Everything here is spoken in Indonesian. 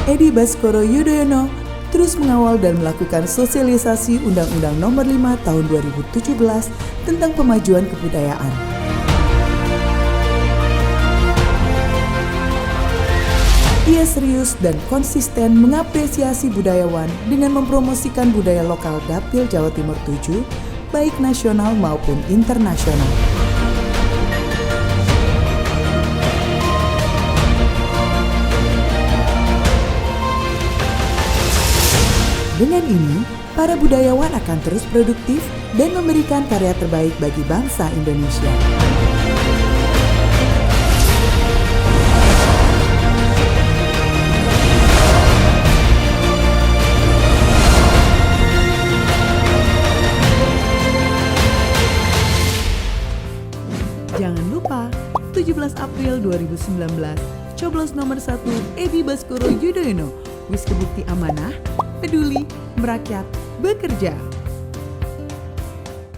Edi Baskoro Yudhoyono terus mengawal dan melakukan sosialisasi Undang-Undang Nomor 5 Tahun 2017 tentang pemajuan kebudayaan. Ia serius dan konsisten mengapresiasi budayawan dengan mempromosikan budaya lokal Dapil Jawa Timur 7, baik nasional maupun internasional. Dengan ini, para budayawan akan terus produktif dan memberikan karya terbaik bagi bangsa Indonesia. Jangan lupa, 17 April 2019, coblos nomor 1 Edi Baskoro Yudhoyono, wis kebukti amanah, peduli, merakyat, bekerja.